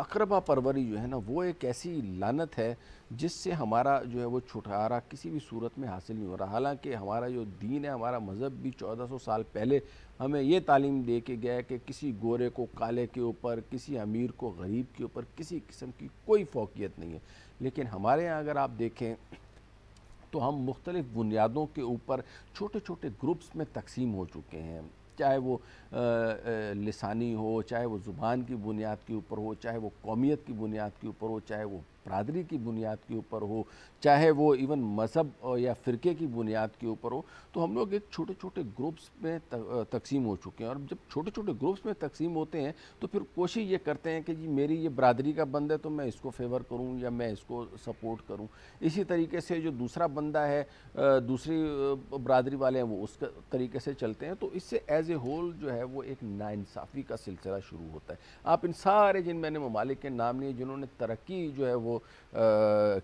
اقربا پروری جو ہے نا وہ ایک ایسی لعنت ہے جس سے ہمارا جو ہے وہ چھٹکارا کسی بھی صورت میں حاصل نہیں ہو رہا. حالانکہ ہمارا جو دین ہے, ہمارا مذہب بھی 1400 سال پہلے ہمیں یہ تعلیم دے کے گیا ہے کہ کسی گورے کو کالے کے اوپر, کسی امیر کو غریب کے اوپر کسی قسم کی کوئی فوقیت نہیں ہے. لیکن ہمارے ہاں اگر آپ دیکھیں تو ہم مختلف بنیادوں کے اوپر چھوٹے چھوٹے گروپس میں تقسیم ہو چکے ہیں, چاہے وہ لسانی ہو, چاہے وہ زبان کی بنیاد کے اوپر ہو, چاہے وہ قومیت کی بنیاد کے اوپر ہو, چاہے وہ برادری کی بنیاد کے اوپر ہو, چاہے وہ ایون مذہب یا فرقے کی بنیاد کے اوپر ہو. تو ہم لوگ ایک چھوٹے چھوٹے گروپس میں تقسیم ہو چکے ہیں, اور جب چھوٹے چھوٹے گروپس میں تقسیم ہوتے ہیں تو پھر کوشش یہ کرتے ہیں کہ جی میری یہ برادری کا بندہ ہے تو میں اس کو فیور کروں یا میں اس کو سپورٹ کروں. اسی طریقے سے جو دوسرا بندہ ہے دوسری برادری والے ہیں وہ اس طریقے سے چلتے ہیں. تو اس سے ایز اے ہول جو ہے وہ ایک ناانصافی کا سلسلہ شروع ہوتا ہے. آپ ان سارے جن میں نے ممالک کے نام لیے جنہوں نے ترقی جو ہے وہ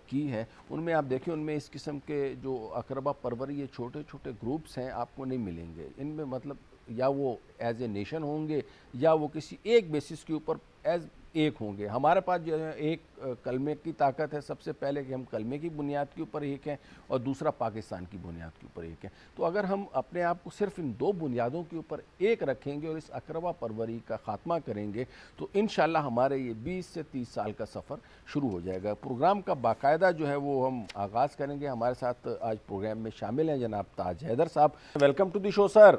کی ہے, ان میں آپ دیکھیں ان میں اس قسم کے جو اقربا پروری یہ چھوٹے چھوٹے گروپس ہیں آپ کو نہیں ملیں گے. ان میں مطلب یا وہ ایز اے نیشن ہوں گے یا وہ کسی ایک بیسس کے اوپر ایز ایک ہوں گے. ہمارے پاس جو ہے ایک کلمے کی طاقت ہے سب سے پہلے کہ ہم کلمے کی بنیاد کے اوپر ایک ہیں, اور دوسرا پاکستان کی بنیاد کے اوپر ایک ہے. تو اگر ہم اپنے آپ کو صرف ان دو بنیادوں کے اوپر ایک رکھیں گے اور اس اقربا پروری کا خاتمہ کریں گے تو انشاءاللہ ہمارے یہ 20 سے 30 سال کا سفر شروع ہو جائے گا. پروگرام کا باقاعدہ جو ہے وہ ہم آغاز کریں گے. ہمارے ساتھ آج پروگرام میں شامل ہیں جناب تاج حیدر صاحب. Welcome to the show sir.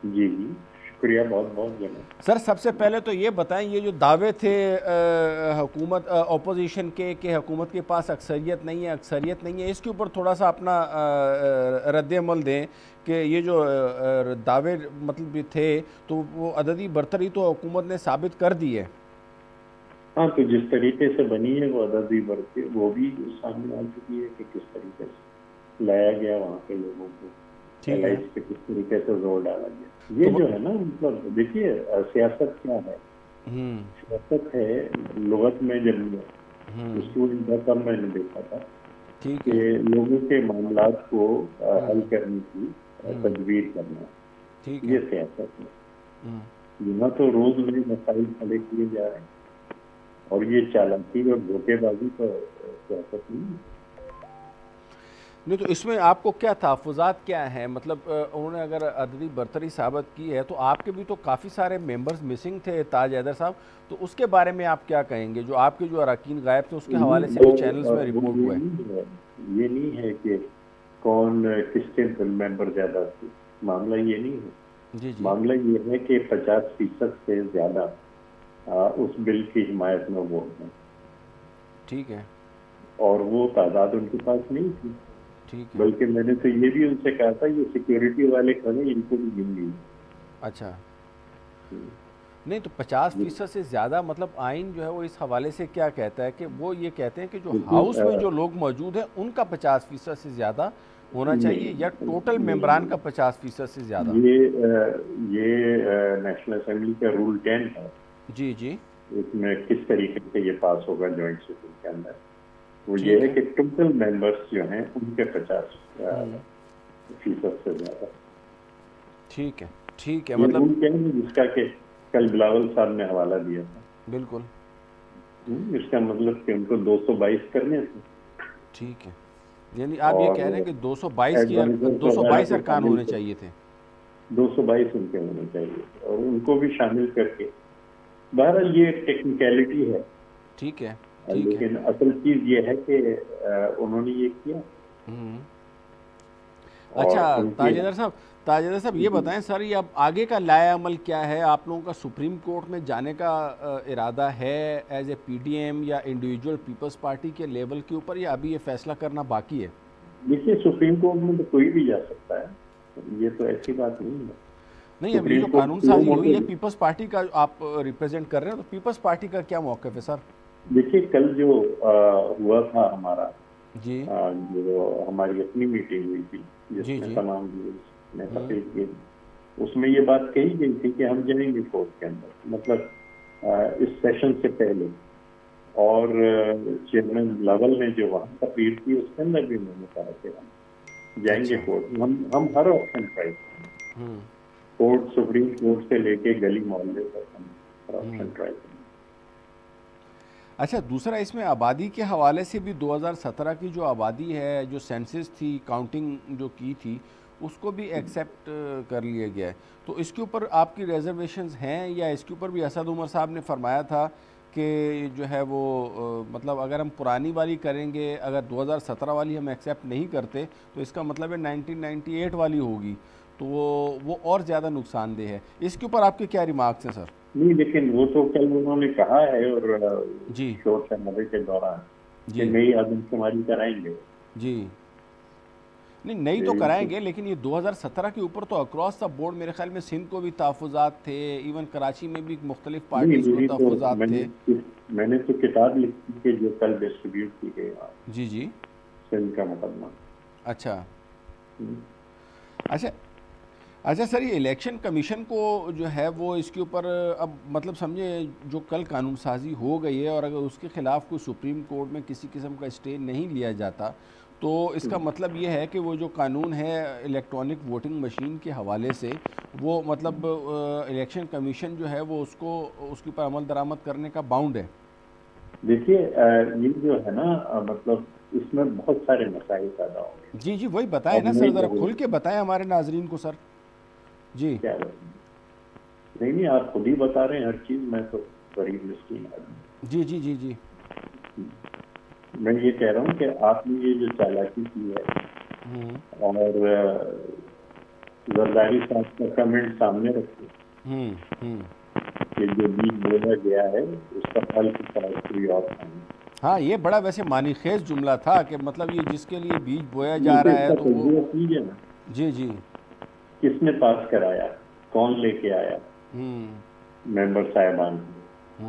جی جی شکریہ بہت بہت جناب. سر سب سے پہلے تو یہ بتائیں یہ جو دعوے تھے حکومت اپوزیشن کے کہ حکومت کے پاس اکثریت نہیں ہے, اس کے اوپر تھوڑا سا اپنا رد عمل دیں کہ یہ جو دعوے مطلب تھے تو وہ عددی برتری تو حکومت نے ثابت کر دی ہے. ہاں تو جس طریقے سے بنی ہے وہ عددی برتری وہ بھی سامنے آ چکی ہے کہ کس طریقے سے لایا گیا وہاں کے لوگوں کو, پہ کس طریقے سے زور ڈالا گیا. یہ جو ہے نا مطلب دیکھیے سیاست کیا ہے, سیاست ہے لغت میں جب اسٹوڈنٹ کا میں نے دیکھا تھا کہ لوگوں کے معاملات کو حل کرنے کی تدبیر کرنا, یہ سیاست ہے. یہاں تو روز نئے مسائل کھڑے کیے جا رہے ہیں اور یہ چالاکی اور دھوکے بازی تو سیاست نہیں. تو اس میں آپ کو کیا تحفظات کیا ہیں, مطلب انہوں نے اگر عددی برتری ثابت کی ہے تو آپ کے بھی تو کافی سارے ممبرز مسنگ تھے تاج حیدر صاحب, تو اس کے بارے میں آپ کیا کہیں گے جو آپ کے جو اراکین غائب تھے اس کے حوالے سے بھی چینلز میں رپورٹ ہوا ہے. یہ نہیں ہے کہ کون کس کے ممبر زیادہ تھے, معاملہ یہ نہیں ہے. معاملہ یہ ہے کہ 50% سے زیادہ اس بل کی حمایت میں ووٹ ہیں. ٹھیک ہے. اور وہ تعداد ان کے پاس نہیں تھی, بلکہ میں نے تو یہ بھی ان سے کہا تھا یہ سیکیورٹی والے کھڑے ان کو بھی گن لی. اچھا نہیں تو 50% سے زیادہ مطلب آئین جو ہے وہ اس حوالے سے کیا کہتا ہے کہ وہ یہ کہتے ہیں کہ جو ہاؤس میں جو لوگ موجود ہیں ان کا 50% سے زیادہ ہونا چاہیے یا ٹوٹل ممبران کا 50% سے زیادہ. یہ نیشنل اسمبلی کا رول 10 ہے. جی جی اس میں کس طریقے سے یہ پاس ہوگا جوائنٹ سیشن کے اندر, وہ یہ ہے کہ ٹوٹل ممبرس جو ہیں ان کے 50% سے زیادہ. ٹھیک ہے مطلب جس کا کہ کل بلاول صاحب نے حوالہ دیا تھا. بالکل اس کا مطلب کہ ان کو 222 کرنے تھے. ٹھیک ہے, یعنی آپ یہ کہہ رہے ہیں کہ 222 ارکان ہونے چاہیے تھے. 222 ان کے ہونے چاہیے اور ان کو بھی شامل کر کے. بہرحال یہ ایک ٹیکنیکلٹی ہے. ٹھیک ہے لیکن اصل چیز یہ ہے کہ انہوں نے یہ کیا. اچھا تاج حیدر صاحب یہ بتائیں سر, یہ اب آگے کا لائحہ عمل کیا ہے؟ آپ لوگوں کا سپریم کورٹ میں جانے کا ارادہ ہے as A P D M یا انڈیویجول پیپلز پارٹی کے لیول کے اوپر, یا ابھی یہ فیصلہ کرنا باقی ہے؟ دیکھیے سپریم کورٹ میں تو کوئی بھی جا سکتا ہے, یہ تو ایسی بات نہیں ہے. نہیں ابھی جو قانون سازی ہوئی ہے پیپلز پارٹی کا آپ ریپرزینٹ کر رہے ہیں, تو پیپلز پارٹی کا کیا موقف ہے سر؟ دیکھیے کل جو ہوا تھا ہمارا, جی جو ہماری اپنی میٹنگ ہوئی تھی جس میں تمام نے تقریر کی, اس میں یہ بات کہی گئی تھی کہ ہم جائیں گے کورٹ کے اندر, مطلب اس سیشن سے پہلے. اور چیئرمین بلاول نے جو وہاں تقریر کی اس کے اندر بھی میں نے کہا کہ ہم جائیں گے کورٹ. ہم ہر آپشن ٹرائی کریں گے, کورٹ سپریم کورٹ سے لے کے گلی محلے تک ہم ہر آپشن ٹرائی کریں گے. اچھا دوسرا اس میں آبادی کے حوالے سے بھی 2017 کی جو آبادی ہے، جو سینسس تھی، کاؤنٹنگ جو کی تھی، اس کو بھی ایکسیپٹ کر لیا گیا ہے، تو اس کے اوپر آپ کی ریزرویشنز ہیں؟ یا اس کے اوپر بھی اسد عمر صاحب نے فرمایا تھا کہ جو ہے وہ مطلب اگر ہم پرانی والی کریں گے، اگر 2017 والی ہم ایکسیپٹ نہیں کرتے تو اس کا مطلب ہے 1998 والی ہوگی، تو وہ اور زیادہ نقصان دہ ہے. اس کے اوپر آپ کے کیا ریمارکس ہیں سر؟ نہیں لیکن وہ تو کل انہوں نے کہا ہے اور جی شور شرابے کے دوران کہ جی نئی آدم شماری کرائیں گے. جی نہیں نئی تو کرائیں گے، لیکن یہ 2017 کے اوپر تو اکراس دا بورڈ میرے خیال میں سندھ کو بھی تحفظات تھے، ایون کراچی میں بھی مختلف پارٹیز کو تحفظات تھے. میں نے تو کتاب لکھی کہ جو کل ڈسٹریبیوٹ کی گئی جی جی سندھ کا مقدمہ. اچھا اچھا اچھا سر، یہ الیکشن کمیشن کو جو ہے وہ اس کے اوپر اب مطلب سمجھے جو کل قانون سازی ہو گئی ہے، اور اگر اس کے خلاف کوئی سپریم کورٹ میں کسی قسم کا اسٹے نہیں لیا جاتا تو اس کا مطلب یہ ہے کہ وہ جو قانون ہے الیکٹرانک ووٹنگ مشین کے حوالے سے، وہ مطلب الیکشن کمیشن جو ہے وہ اس کے اوپر عمل درآمد کرنے کا باؤنڈ ہے. دیکھیے یہ جو ہے نا مطلب اس میں بہت سارے مسائل پیدا ہوں گے. جی جی وہی بتائیں نا سر، ذرا کھل کے بتائیں ہمارے ناظرین کو سر. جی کیا نہیں آپ خود ہی بتا رہے ہیں ہر چیز، میں تو غریب مسکین آدمی. جی جی جی جی میں یہ کہہ رہا ہوں کہ آپ نے یہ جو چالاکی کی ہے اور زرداری صاحب کا کمنٹ سامنے رکھے کہ جو بیج بویا گیا ہے اس کا پھل کوئی اور نہیں. ہاں یہ بڑا ویسے معنی خیز جملہ تھا کہ مطلب یہ جس کے لیے بیج بویا جا رہا ہے تو وہ کیجیے نا. جی جی کس نے پاس کرایا، کون لے کے آیا ممبر صاحبان کو،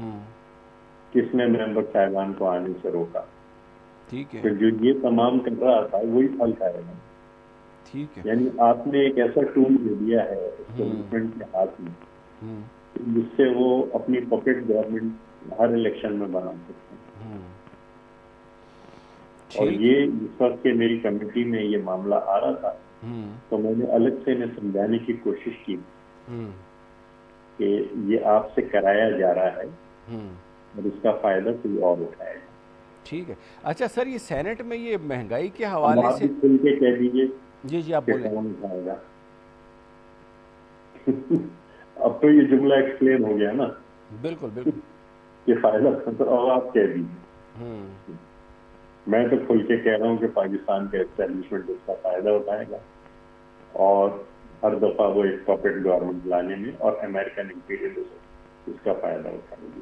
کس نے ممبر صاحبان کو آنے سے روکا؟ ٹھیک ہے، تو جو یہ تمام کر رہا تھا وہی پھل کھائے گا. ٹھیک ہے، یعنی آپ نے ایک ایسا ٹول دے دیا ہے گورنمنٹ کے ہاتھ میں جس سے وہ اپنی پاکٹ گورنمنٹ ہر الیکشن میں بنا سکتے ہیں. اور یہ اس وقت کہ میری کمیٹی میں یہ معاملہ آ رہا تھا تو میں نے الگ سے انہیں سمجھانے کی کوشش کی کہ یہ آپ سے کرایا جا رہا ہے اور اس کا فائدہ کوئی اور اٹھائے گا. ٹھیک ہے. اچھا سر، یہ سینٹ میں یہ مہنگائی کے حوالے سے کھل کے کہہ دیجیے. جی جی آپ بولیں. کون اٹھائے گا؟ اب تو یہ جملہ ایکسپلین ہو گیا نا. بالکل بالکل یہ فائدہ اور آپ کہہ دیجیے. میں تو کھل کے کہہ رہا ہوں کہ پاکستان کا اسٹیبلشمنٹ اس کا فائدہ اٹھائے گا اور ہر دفعہ وہ ایک پاپٹ گورنمنٹ لانے میں اور امریکن امپیریلزم اس کا فائدہ اٹھائے گی.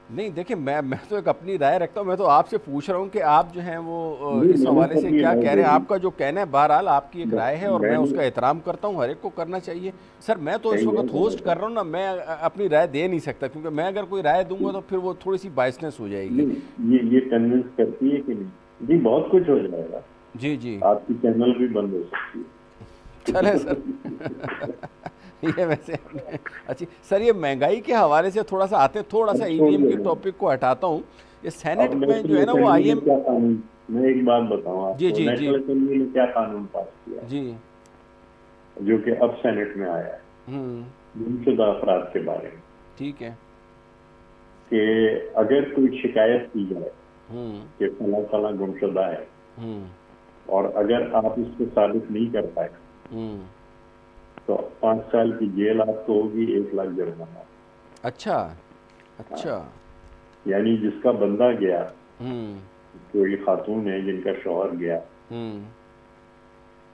نہیں دیکھیں میں تو ایک اپنی رائے رکھتا ہوں. میں تو آپ سے پوچھ رہا ہوں کہ آپ جو ہیں وہ اس حوالے سے کیا کہہ رہے ہیں. آپ کا جو کہنا ہے بہرحال آپ کی ایک رائے ہے اور میں اس کا احترام کرتا ہوں، ہر ایک کو کرنا چاہیے. سر میں تو اس وقت ہوسٹ کر رہا ہوں نا، میں اپنی رائے دے نہیں سکتا کیونکہ میں اگر کوئی رائے دوں گا تو پھر وہ تھوڑی سی بائسنس ہو جائے گی. یہ کنونس کرتی ہے کہ نہیں؟ جی بہت کچھ ہو جائے گا. جی جی آپ کی چینل بھی بند ہو سکتی ہے. چلے سر یہ ویسے اچھی سر، یہ مہنگائی کے حوالے سے تھوڑا سا آتے ہیں، تھوڑا سا ای وی ایم کے ٹاپک کو ہٹاتا ہوں. یہ سینٹ میں جو ہے نا وہ آئی ایم، میں ایک بات بتاؤں آپ کو، نیشنل اسمبلی نے کیا قانون پاس کیا جی جو کہ اب سینٹ میں آیا ہے گمشدہ افراد کے بارے میں. ٹھیک ہے کہ اگر کوئی شکایت کی جائے کہ فلاں فلاں گمشدہ ہے اور اگر آپ اس کو ثابت نہیں کر پائے تو 5 سال کی جیل آپ کو ہوگی، 1 لاکھ جرمانہ. اچھا اچھا. یعنی جس کا بندہ گیا، کوئی خاتون ہے جن کا شوہر گیا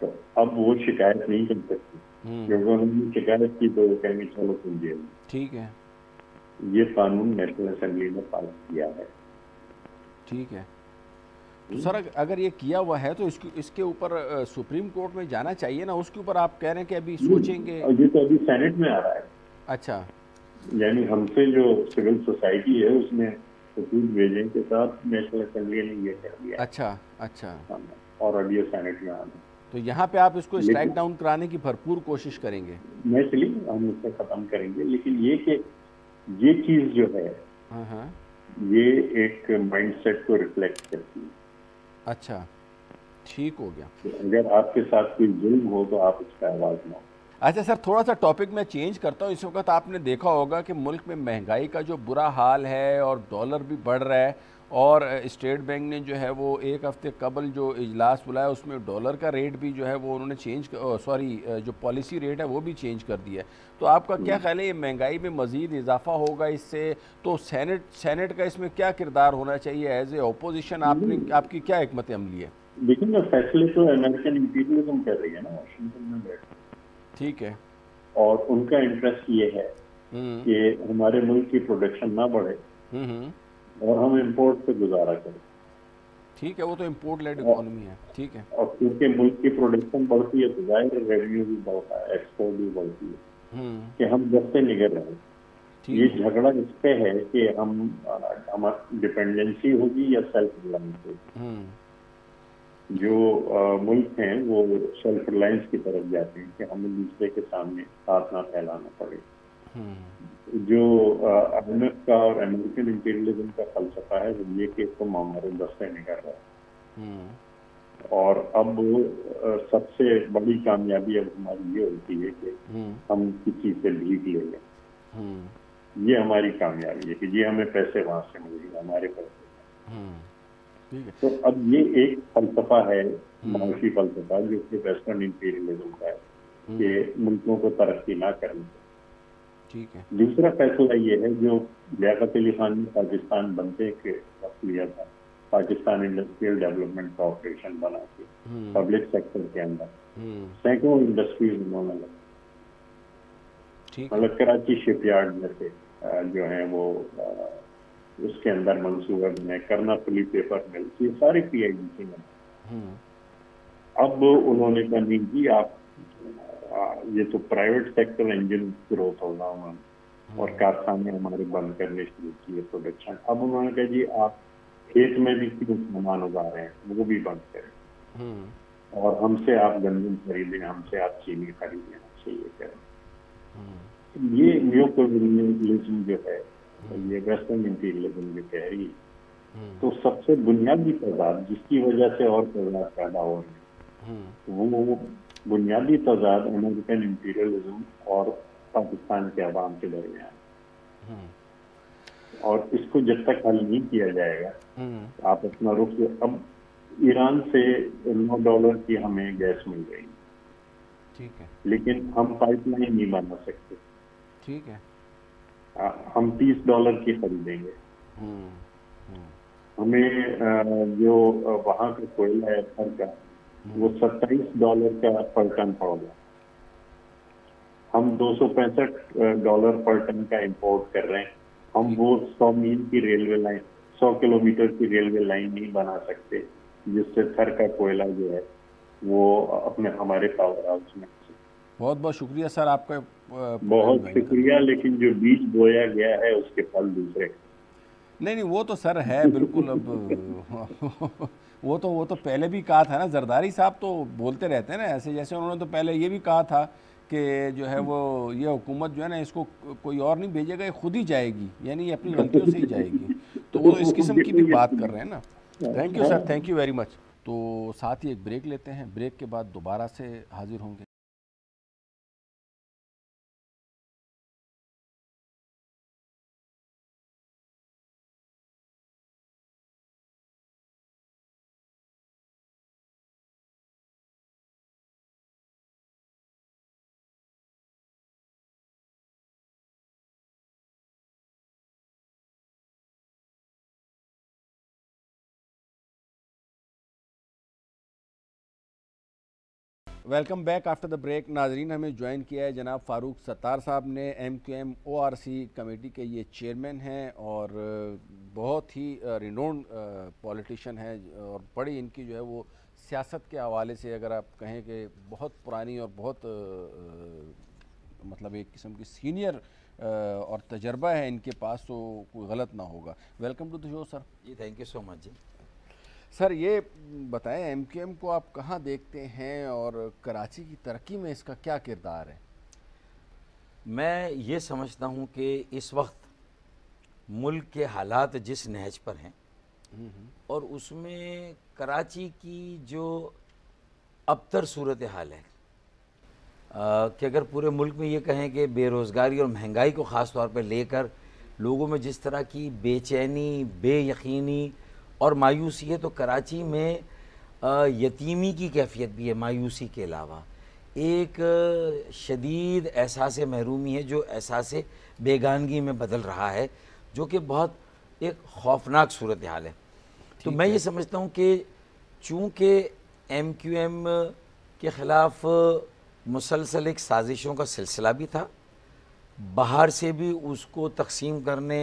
تو اب وہ شکایت نہیں کر سکتی کیونکہ انہوں نے شکایت کی تو وہ کہیں گے چلو تم جیل. ٹھیک ہے. یہ قانون نیشنل اسمبلی نے پاس کیا ہے. ٹھیک ہے. تو سر اگر یہ کیا ہوا ہے تو اس کے اوپر سپریم کورٹ میں جانا چاہیے نا. اس کے اوپر آپ کہہ رہے ہیں کہ ابھی سوچیں گے. یہ تو ابھی سینٹ میں آ رہا ہے. اچھا. یعنی ہم سے جو سول سوسائٹی ہے اس نے خطوط بھیجیں کے ساتھ نیشنل اسمبلی نے یہ کر دیا. اچھا اچھا. اور اب یہ سینٹ میں آنا. تو یہاں پہ آپ اس کو اسٹرائک ڈاؤن کرانے کی بھرپور کوشش کریں گے؟ نیچرلی ہم اس سے ختم کریں گے، لیکن یہ کہ یہ چیز جو ہے یہ ایک مائنڈ سیٹ کو ریفلیکٹ کرتی ہے. اچھا ٹھیک ہو گیا. اگر آپ کے ساتھ کوئی ظلم ہو تو آپ اس کا آواز نہ ہو. اچھا سر، تھوڑا سا ٹاپک میں چینج کرتا ہوں. اس وقت آپ نے دیکھا ہوگا کہ ملک میں مہنگائی کا جو برا حال ہے اور ڈالر بھی بڑھ رہا ہے اور اسٹیٹ بینک نے جو ہے وہ ایک ہفتے قبل جو اجلاس بلایا اس میں ڈالر کا ریٹ بھی جو ہے وہ انہوں نے چینج جو پالیسی ریٹ ہے وہ بھی چینج کر دیا ہے. تو آپ کا کیا خیال ہے یہ مہنگائی میں مزید اضافہ ہوگا اس سے؟ تو سینٹ کا اس میں کیا کردار ہونا چاہیے ایز اے اپوزیشن؟ آپ کی کیا حکمت عملی ہے؟ لیکن جو فیصلے تو امریکن امپیریلزم کر رہی ہے نا واشنگٹن میں بیٹھ. ٹھیک ہے. اور ان کا انٹرسٹ یہ ہے کہ ہمارے ملک کی پروڈکشن نہ بڑھے اور ہم امپورٹ پہ گزارا کریں. ٹھیک ہے، وہ تو امپورٹ لیڈ اکانومی ہے. ٹھیک ہے. اور کیونکہ ملک کی پروڈکشن بڑھتی ہے تو ظاہر ریونیو بھی بڑھتا ہے، ایکسپورٹ بھی بڑھتی ہے کہ ہم جب سے نگر رہے. یہ جھگڑا اس پہ ہے کہ ہم ڈپینڈنسی ہوگی یا سیلف ریلائنس ہوگی. جو ملک ہیں وہ سیلف ریلائنس کی طرف جاتے ہیں کہ ہمیں دوسرے کے سامنے ہاتھ نہ پھیلانا پڑے. جو آئی ایم ایف کا اور امریکن امپیریلزم کا فلسفہ ہے وہ یہ کہ تم ہمارے بس سے نکل رہے. اور اب سب سے بڑی کامیابی اب ہماری یہ ہوتی ہے کہ ہم کسی سے بھیک لے لیں. یہ ہماری کامیابی ہے کہ یہ ہمیں پیسے وہاں سے مل گئے، ہمارے پیسے. تو اب یہ ایک فلسفہ ہے، معاشی فلسفہ، جو کہ ویسٹرن امپیریلزم کا ہے کہ ملکوں کو ترقی نہ کرنی. ٹھیک ہے. دوسرا فیصلہ یہ ہے جو لیاقت علی خان نے پاکستان بنتے کے وقت لیا تھا، پاکستان انڈسٹریل ڈیولپمنٹ کارپوریشن بنا کے پبلک سیکٹر کے اندر سینکڑوں انڈسٹریز انہوں نے لگا. مطلب کراچی شپ یارڈ میں سے جو ہیں وہ اس کے اندر منصوبہ بنے، کرنا پلی پیپر مل، یہ سارے پی آئی ڈی سی میں. اب انہوں نے کہا نہیں جی آپ یہ تو پرائیویٹ سیکٹر انجن گروتھ ہوگا انہوں نے، اور کارخانے ہمارے بند کرنے شروع کیے پروڈکشن. اب انہوں نے کہا جی آپ کھیت میں بھی کیوں سامان اگا رہے ہیں وہ بھی بند کریں، اور ہم سے آپ گندم خریدیں، ہم سے آپ چینی خریدیں، ہم سے یہ کریں. یہ نیو کولونیلزم جو ہے، یہ ویسٹرن امپیریلزم جو کہہ رہی ہے، تو سب سے بنیادی تضاد جس کی وجہ سے اور تضاد پیدا ہو رہے ہیں وہ بنیادی تضاد امریکن امپیریلزم اور پاکستان کے عوام کے درمیان. اور اس کو جب تک حل نہیں کیا جائے گا، آپ اپنا رخ، اب ایران سے $9 کی ہمیں گیس مل رہی ہے، ٹھیک ہے، لیکن ہم پائپ لائن نہیں بنا سکتے. ٹھیک ہے. ہم $30 کی خریدیں گے. ہمیں جو وہاں کا کوئلہ ہے گھر کا وہ $27 کا پر ٹن پڑ گیا. ہم $265 پر ٹن کا امپورٹ کر رہے ہیں. ہم وہ 100 میل کی ریلوے لائن، 100 کلومیٹر کی ریلوے لائن نہیں بنا سکتے جس سے تھر کا کوئلہ جو ہے وہ ہمارے پاور ہاؤس میں. بہت بہت شکریہ سر آپ کا. بہت شکریہ، لیکن جو بیج بویا گیا ہے اس کے پھل دوسرے. نہیں وہ تو سر ہے بالکل. اب وہ تو پہلے بھی کہا تھا نا، زرداری صاحب تو بولتے رہتے ہیں نا ایسے، جیسے انہوں نے تو پہلے یہ بھی کہا تھا کہ جو ہے وہ یہ حکومت جو ہے نا اس کو کوئی اور نہیں بھیجے گا، یہ خود ہی جائے گی، یعنی اپنی غلطیوں سے ہی جائے گی. تو وہ اس قسم کی بھی بات کر رہے ہیں نا. Thank you sir, thank you very much. تو ساتھ ہی ایک بریک لیتے ہیں، بریک کے بعد دوبارہ سے حاضر ہوں گے. Welcome back after the break. ناظرین ہمیں جوائن کیا ہے جناب فاروق ستار صاحب نے، M Q M O R C committee کے یہ چیئرمین ہیں اور بہت ہی رینونڈ پولیٹیشین ہیں، اور بڑی ان کی جو ہے وہ سیاست کے حوالے سے اگر آپ کہیں کہ بہت پرانی اور بہت مطلب ایک قسم کی سینئر اور تجربہ ہے ان کے پاس، تو کوئی غلط نہ ہوگا. Welcome to the show sir. جی تھینک یو سو مچ. جی سر یہ بتائیں ایم کیو ایم کو آپ کہاں دیکھتے ہیں اور کراچی کی ترقی میں اس کا کیا کردار ہے؟ میں یہ سمجھتا ہوں کہ اس وقت ملک کے حالات جس نہج پر ہیں اور اس میں کراچی کی جو ابتر صورتحال ہے کہ اگر پورے ملک میں یہ کہیں کہ بے روزگاری اور مہنگائی کو خاص طور پہ لے کر لوگوں میں جس طرح کی بے چینی، بے یقینی اور مایوسی ہے، تو کراچی میں یتیمی کی کیفیت بھی ہے مایوسی کے علاوہ، ایک شدید احساس محرومی ہے جو احساس بیگانگی میں بدل رہا ہے، جو کہ بہت ایک خوفناک صورتحال ہے۔ تو میں یہ سمجھتا ہوں کہ چونکہ ایم کیو ایم کے خلاف مسلسل ایک سازشوں کا سلسلہ بھی تھا، باہر سے بھی اس کو تقسیم کرنے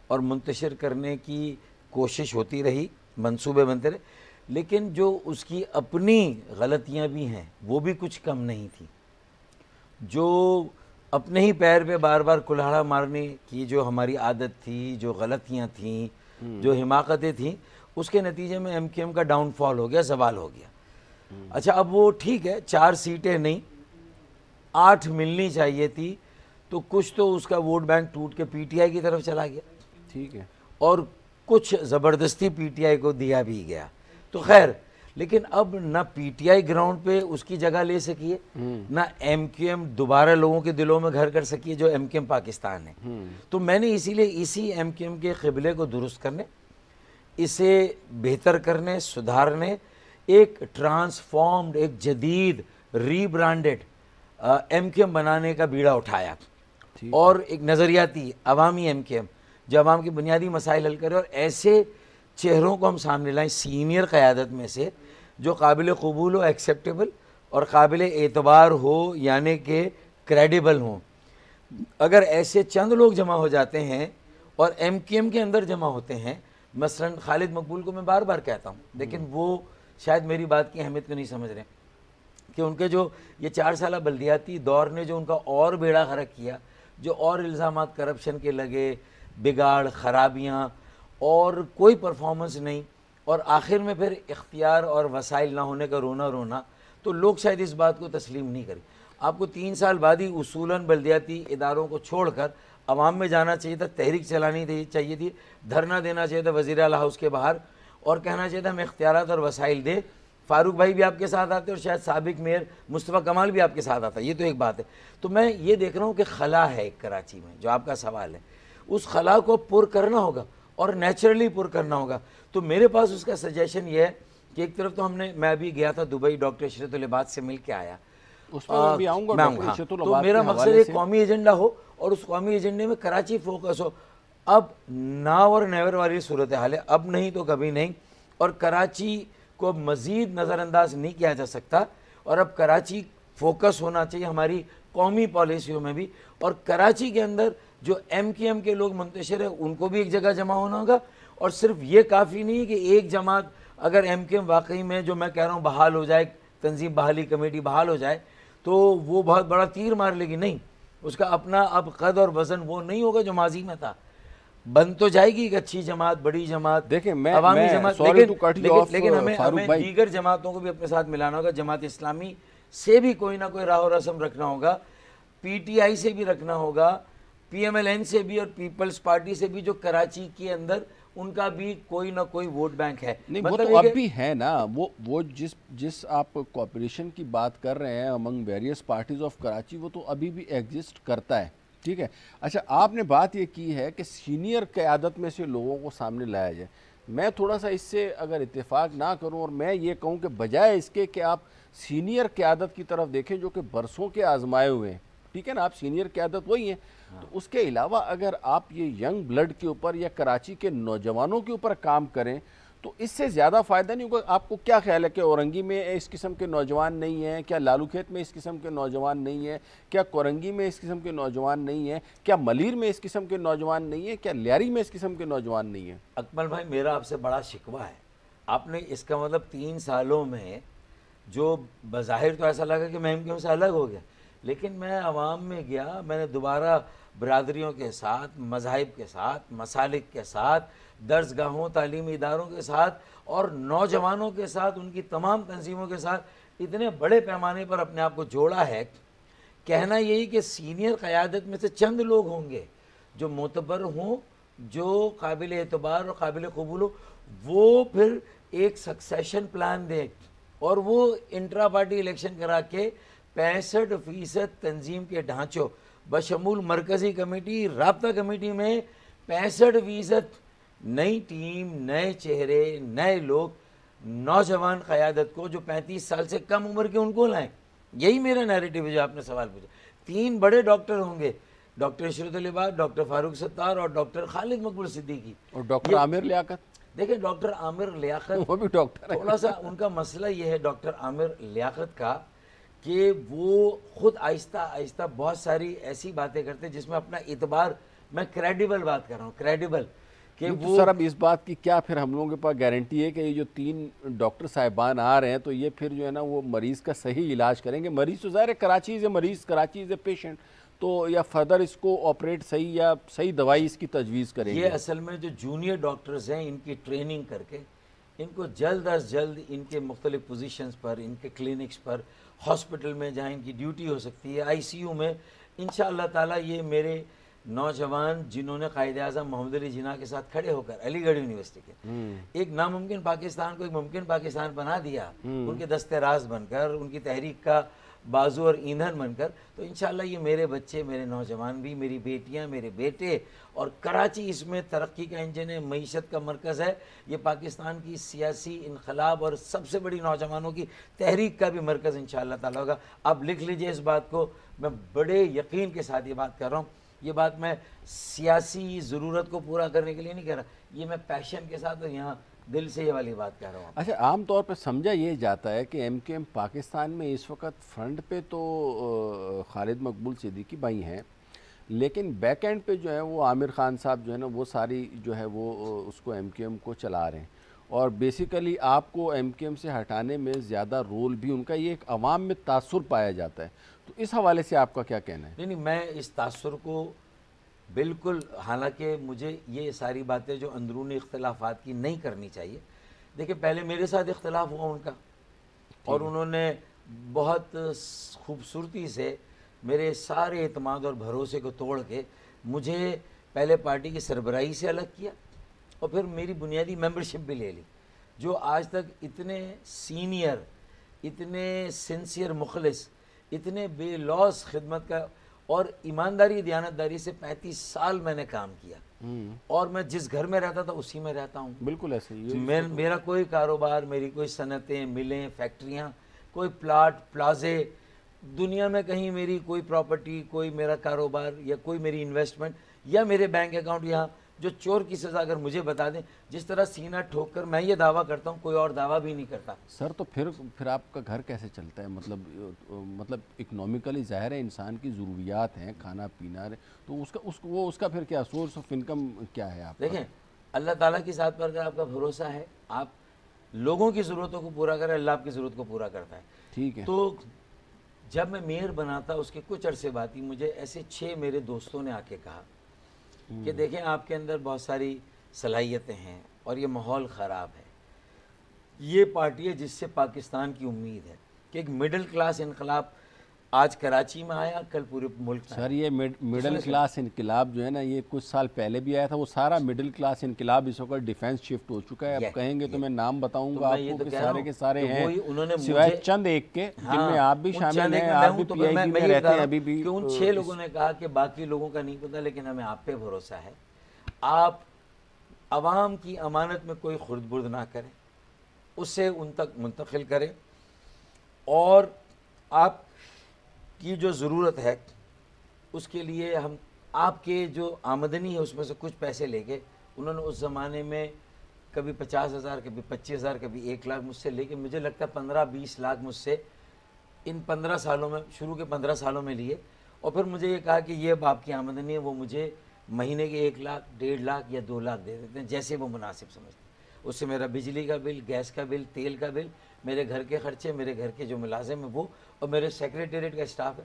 اور منتشر کرنے کی کوشش ہوتی رہی، منصوبے بنتے رہے، لیکن جو اس کی اپنی غلطیاں بھی ہیں وہ بھی کچھ کم نہیں تھیں، جو اپنے ہی پیر پہ بار بار کلہاڑا مارنے کی جو ہماری عادت تھی، جو غلطیاں تھیں، جو حماقتیں تھیں، اس کے نتیجے میں ایم کیو ایم کا ڈاؤن فال ہو گیا، زوال ہو گیا۔ اچھا اب وہ ٹھیک ہے 4 سیٹیں نہیں 8 ملنی چاہیے تھی، تو کچھ تو اس کا ووٹ بینک ٹوٹ کے پی ٹی آئی کی طرف چلا گیا، ٹھیک ہے، اور کچھ زبردستی پی ٹی آئی کو دیا بھی گیا، تو خیر، لیکن اب نہ پی ٹی آئی گراؤنڈ پہ اس کی جگہ لے سکیے، نہ ایم کیو ایم دوبارہ لوگوں کے دلوں میں گھر کر سکیے جو ایم کیو ایم پاکستان ہے۔ تو میں نے اسی لیے اسی ایم کیو ایم کے قبلے کو درست کرنے، اسے بہتر کرنے، سدھارنے، ایک ٹرانسفارمڈ، ایک جدید ری برانڈڈ ایم کیو ایم بنانے کا بیڑا اٹھایا، اور ایک نظریاتی عوامی ایم کیو ایم جو عوام کے بنیادی مسائل حل کرے، اور ایسے چہروں کو ہم سامنے لائیں سینئر قیادت میں سے جو قابل قبول ہو، ایکسیپٹیبل اور قابل اعتبار ہو، یعنی کہ کریڈیبل ہوں۔ اگر ایسے چند لوگ جمع ہو جاتے ہیں اور ایم کیو ایم کے اندر جمع ہوتے ہیں، مثلا خالد مقبول کو میں بار بار کہتا ہوں، لیکن وہ شاید میری بات کی اہمیت کو نہیں سمجھ رہے کہ ان کے جو یہ 4 سالہ بلدیاتی دور نے جو ان کا اور بیڑا غرق کیا، جو اور الزامات کرپشن کے لگے، بگاڑ، خرابیاں، اور کوئی پرفارمنس نہیں، اور آخر میں پھر اختیار اور وسائل نہ ہونے کا رونا، تو لوگ شاید اس بات کو تسلیم نہیں کریں۔ آپ کو 3 سال بعد ہی اصولاً بلدیاتی اداروں کو چھوڑ کر عوام میں جانا چاہیے تھا، تحریک چلانی چاہیے تھی، دھرنا دینا چاہیے تھا وزیر اعلیٰ ہاؤس کے باہر، اور کہنا چاہیے تھا ہمیں اختیارات اور وسائل دے۔ فاروق بھائی بھی آپ کے ساتھ آتے اور شاید سابق میئر مصطفیٰ کمال بھی آپ کے ساتھ آتا، یہ تو ایک بات ہے۔ تو میں یہ دیکھ رہا ہوں کہ خلا ہے ایک کراچی میں، جو آپ کا سوال ہے، اس خلا کو پر کرنا ہوگا اور نیچرلی پر کرنا ہوگا۔ تو میرے پاس اس کا سجیشن یہ ہے کہ ایک طرف تو میں ابھی گیا تھا دبئی، ڈاکٹر عشرت العباد سے مل کے آیا، اس میں بھی آؤں گا، تو میرا مقصد ایک قومی ایجنڈا ہو اور اس قومی ایجنڈے میں کراچی فوکس ہو۔ اب ناو اور نیور والی صورتحال ہے، اب نہیں تو کبھی نہیں، اور کراچی کو مزید نظر انداز نہیں کیا جا سکتا، اور اب کراچی فوکس ہونا چاہیے ہماری قومی پالیسیوں میں بھی، اور کراچی کے اندر جو ایم کیو ایم کے لوگ منتشر ہیں ان کو بھی ایک جگہ جمع ہونا ہوگا، اور صرف یہ کافی نہیں کہ ایک جماعت اگر ایم کیو ایم واقعی میں جو میں کہہ رہا ہوں بحال ہو جائے، تنظیم بحالی کمیٹی بحال ہو جائے تو وہ بہت بڑا تیر مار لے گی، نہیں، اس کا اپنا اب قد اور وزن وہ نہیں ہوگا جو ماضی میں تھا۔ بن تو جائے گی ایک اچھی جماعت، بڑی جماعت، عوامی جماعت، لیکن ہمیں دیگر جماعتوں کو بھی اپنے ساتھ ملانا ہوگا۔ جماعت اسلامی سے بھی کوئی نہ کوئی راہ و رسم رکھنا ہوگا، پی ٹی آئی سے بھی رکھنا ہوگا، پی ایم ایل این سے بھی، اور پیپلز پارٹی سے بھی، جو کراچی کے اندر ان کا بھی کوئی نہ کوئی ووٹ بینک ہے۔ نہیں وہ تو اب بھی ہے نا، وہ جس آپ کوآپریشن کی بات کر رہے ہیں امنگ ویریس پارٹیز آف کراچی، وہ تو ابھی بھی ایگزسٹ کرتا ہے، ٹھیک ہے۔ اچھا آپ نے بات یہ کی ہے کہ سینئر قیادت میں سے لوگوں کو سامنے لایا جائے، میں تھوڑا سا اس سے اگر اتفاق نہ کروں اور میں یہ کہوں کہ بجائے اس کے کہ آپ سینئر قیادت کی طرف دیکھیں جو کہ برسوں کے آزمائے ہوئے ہیں، ٹھیک ہے نا، آپ سینئر قیادت وہی ہیں، تو اس کے علاوہ اگر آپ یہ ینگ بلڈ کے اوپر یا کراچی کے نوجوانوں کے اوپر کام کریں تو اس سے زیادہ فائدہ نہیں ہوگا۔ آپ کو کیا خیال ہے کہ اورنگی میں اس قسم کے نوجوان نہیں ہیں؟ کیا لالو کھیت میں اس قسم کے نوجوان نہیں ہیں؟ کیا کورنگی میں اس قسم کے نوجوان نہیں ہیں؟ کیا ملیر میں اس قسم کے نوجوان نہیں ہیں؟ کیا لیاری میں اس قسم کے نوجوان نہیں ہیں؟ اکمل بھائی میرا آپ سے بڑا شکوہ ہے، آپ نے اس کا مطلب 3 سالوں میں جو بظاہر تو ایسا لگا کہ میں ایم کیو ایم سے الگ ہو گیا، لیکن میں عوام میں گیا، میں نے دوبارہ برادریوں کے ساتھ، مذاہب کے ساتھ، مسالک کے ساتھ، درسگاہوں، تعلیمی اداروں کے ساتھ اور نوجوانوں کے ساتھ، ان کی تمام تنظیموں کے ساتھ اتنے بڑے پیمانے پر اپنے آپ کو جوڑا ہے۔ کہنا یہی کہ سینئر قیادت میں سے چند لوگ ہوں گے جو معتبر ہوں، جو قابل اعتبار اور قابل قبول ہو، وہ پھر ایک سکسیشن پلان دیں اور وہ انٹرا پارٹی الیکشن کرا کے 65% تنظیم کے ڈھانچوں بشمول مرکزی کمیٹی، رابطہ کمیٹی میں 65% نئی ٹیم، نئے چہرے، نئے لوگ، نوجوان قیادت کو جو 35 سال سے کم عمر کے ان کو لائیں. یہی میرا نیریٹو ہے جو آپ نے سوال پوچھا. 3 بڑے ڈاکٹر ہوں گے، ڈاکٹر عشرت العباد، ڈاکٹر فاروق ستار اور ڈاکٹر خالد مقبول صدیقی. اور ڈاکٹر عامر لیاقت، دیکھیں ڈاکٹر عامر لیاقت وہ بھی ڈاکٹر ہے. تھوڑا سا ان کا مسئلہ یہ ہے ڈاکٹر عامر لیاقت کا کہ وہ خود آہستہ آہستہ بہت ساری ایسی باتیں کرتے جس میں اپنا اعتبار، میں کریڈیبل بات کر رہا ہوں، کریڈیبل، کہ وہ سر اب اس بات کی کیا پھر ہم لوگوں کے پاس گارنٹی ہے کہ یہ جو 3 ڈاکٹر صاحبان آ رہے ہیں تو یہ پھر جو ہے نا وہ مریض کا صحیح علاج کریں گے؟ مریض تو ظاہر ہے کراچی سے مریض، کراچی سے پیشنٹ، تو یا فردر اس کو آپریٹ صحیح یا صحیح دوائی اس کی تجویز کریں گے؟ یہ اصل میں جو جونیئر ڈاکٹرز ہیں ان کی ٹریننگ کر کے ان کو جلد از جلد ان کے مختلف پوزیشنز پر، ان کے کلینکس پر، ہاسپٹل میں جہاں ان کی ڈیوٹی ہو سکتی ہے، آئی سی یو میں، انشاءاللہ تعالیٰ یہ میرے نوجوان جنہوں نے قائد اعظم محمد علی جناح کے ساتھ کھڑے ہو کر علی گڑھ یونیورسٹی کے ایک ناممکن پاکستان کو ایک ممکن پاکستان بنا دیا، ان کے دستے راز بن کر، ان کی تحریک کا بازو اور ایندھن بن کر، تو انشاءاللہ یہ میرے بچے، میرے نوجوان بھی، میری بیٹیاں، میرے بیٹے، اور کراچی اس میں ترقی کا انجن ہے، معیشت کا مرکز ہے، یہ پاکستان کی سیاسی انقلاب اور سب سے بڑی نوجوانوں کی تحریک کا بھی مرکز انشاءاللہ تعالیٰ ہوگا. آپ لکھ لیجئے اس بات کو، میں بڑے یقین کے ساتھ یہ بات کر رہا ہوں. یہ بات میں سیاسی ضرورت کو پورا کرنے کے لیے نہیں کہہ رہا، یہ میں پیشن کے ساتھ یہاں دل سے یہ والی بات کہہ رہا ہوں. اچھا، عام طور پہ سمجھا یہ جاتا ہے کہ ایم کیو ایم پاکستان میں اس وقت فرنٹ پہ تو خالد مقبول صدیقی بھائی ہیں، لیکن بیک اینڈ پہ جو ہے وہ عامر خان صاحب جو ہے نا وہ ساری جو ہے وہ اس کو ایم کیو ایم کو چلا رہے ہیں، اور بیسیکلی آپ کو ایم کیو ایم سے ہٹانے میں زیادہ رول بھی ان کا، یہ ایک عوام میں تاثر پایا جاتا ہے. تو اس حوالے سے آپ کا کیا کہنا ہے؟ نہیں، میں اس تاثر کو بالکل، حالانکہ مجھے یہ ساری باتیں جو اندرونی اختلافات کی نہیں کرنی چاہیے. دیکھیں پہلے میرے ساتھ اختلاف ہوا ان کا، اور انہوں نے بہت خوبصورتی سے میرے سارے اعتماد اور بھروسے کو توڑ کے مجھے پہلے پارٹی کی سربراہی سے الگ کیا، اور پھر میری بنیادی ممبرشپ بھی لے لی. جو آج تک اتنے سینئر، اتنے سنسیئر مخلص، اتنے بے لوث خدمت کا اور ایمانداری دیانتداری سے 35 سال میں نے کام کیا، اور میں جس گھر میں رہتا تھا اسی میں رہتا ہوں. بالکل ایسے ہی میرا کوئی کاروبار، میری کوئی صنعتیں، ملیں، فیکٹریاں، کوئی پلاٹ، پلازے، دنیا میں کہیں میری کوئی پراپرٹی، کوئی میرا کاروبار یا کوئی میری انویسٹمنٹ یا میرے بینک اکاؤنٹ یہاں، جو چور کی سزا اگر مجھے بتا دیں، جس طرح سینہ ٹھوک کر میں یہ دعویٰ کرتا ہوں، کوئی اور دعویٰ بھی نہیں کرتا. سر تو پھر آپ کا گھر کیسے چلتا ہے؟ مطلب اکنومیکلی ظاہر ہے انسان کی ضروریات ہیں، کھانا پینا، تو اس کا پھر کیا سورس آف انکم کیا ہے آپ کا؟ دیکھیں اللہ تعالیٰ کی ذات پر اگر آپ کا بھروسہ ہے، آپ لوگوں کی ضرورتوں کو پورا کریں، اللہ آپ کی ضرورت کو پورا کرتا ہے. ٹھیک ہے. تو جب میں میئر بنا تھا اس کے کچھ عرصے بعد ہی مجھے ایسے 6 میرے دوستوں نے آ کے کہا کہ دیکھیں آپ کے اندر بہت ساری صلاحیتیں ہیں اور یہ ماحول خراب ہے. یہ پارٹی ہے جس سے پاکستان کی امید ہے کہ ایک مڈل کلاس انقلاب آج کراچی میں آیا، کل پورے ملک میں. سر یہ مڈل کلاس انقلاب جو ہے نا یہ کچھ سال پہلے بھی آیا تھا، وہ سارا مڈل کلاس انقلاب اس وقت ڈیفینس شفٹ ہو چکا ہے. آپ کہیں گے تو میں نام بتاؤں گا آپ کو کہ سارے کے سارے ہیں، سوائے چند ایک کے جن میں آپ بھی شامل ہیں، آپ بھی پی آئی بی میں رہتے ہیں ابھی بھی. ان 6 لوگوں نے کہا کہ باقی لوگوں کا نہیں پتا، لیکن ہمیں آپ پہ بھروسہ ہے، آپ عوام کی امانت میں کوئی خرد برد نہ کریں، اسے ان تک منتقل کریں، اور آپ کی جو ضرورت ہے اس کے لیے ہم آپ کے جو آمدنی ہے اس میں سے کچھ پیسے لے کے، انہوں نے اس زمانے میں کبھی 50,000، کبھی 25,000، کبھی 1 لاکھ مجھ سے لے کے، مجھے لگتا ہے 15-20 لاکھ مجھ سے ان 15 سالوں میں، شروع کے 15 سالوں میں لیے، اور پھر مجھے یہ کہا کہ یہ آپ کی آمدنی ہے، وہ مجھے مہینے کے 1 لاکھ، 1.5 لاکھ یا 2 لاکھ دے دیتے ہیں جیسے وہ مناسب سمجھتے ہیں. اس سے میرا بجلی کا بل، گیس کا بل، تیل کا بل، میرے گھر کے خرچے، میرے گھر کے جو ملازم ہیں وہ، اور میرے سیکریٹریٹ کا اسٹاف ہے.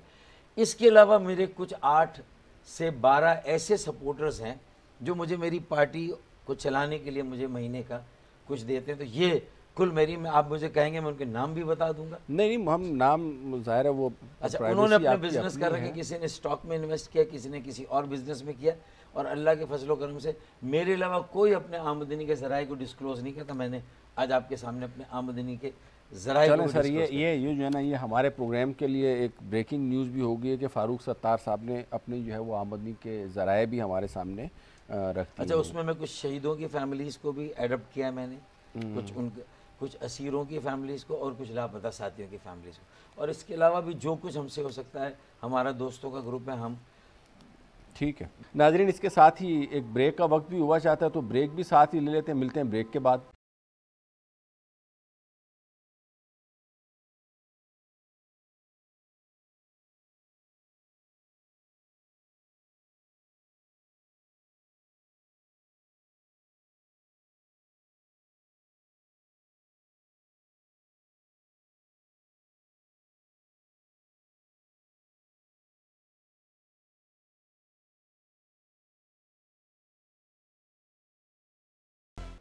اس کے علاوہ میرے کچھ 8 سے 12 ایسے سپورٹرز ہیں جو مجھے میری پارٹی کو چلانے کے لیے مجھے مہینے کا کچھ دیتے ہیں. تو یہ کل میری، میں آپ مجھے کہیں گے میں ان کے نام بھی بتا دوں گا. نہیں ہم نام ظاہر ہے وہ اچھا، انہوں نے اپنے بزنس کر رکھے، کسی نے اسٹاک میں انویسٹ کیا، کسی نے کسی اور بزنس میں کیا، اور اللہ کے فضل و کرم سے میرے علاوہ کوئی اپنے آمدنی کے ذرائع کو ڈسکلوز نہیں کرتا. میں نے آج آپ کے سامنے اپنے آمدنی کے ذرائع چلیں سر، یہ جو ہے نا، یہ ہمارے پروگرام کے لیے ایک بریکنگ نیوز بھی ہو گئی ہے کہ فاروق ستار صاحب نے اپنی جو ہے وہ آمدنی کے ذرائع بھی ہمارے سامنے رکھ دیے۔ اچھا، اس میں کچھ شہیدوں کی فیملیز کو بھی ایڈپٹ کیا میں نے، کچھ اسیروں کی فیملیز کو اور کچھ لاپتہ ساتھیوں کی فیملیز کو، اور اس کے علاوہ بھی جو کچھ ہم سے ہو سکتا ہے، ہمارا دوستوں کا گروپ ہے ہم۔ ٹھیک ہے ناظرین، اس کے ساتھ ہی ایک بریک کا وقت بھی ہوا چاہتا ہے تو بریک بھی ساتھ ہی لے لیتے ہیں، ملتے ہیں بریک کے بعد۔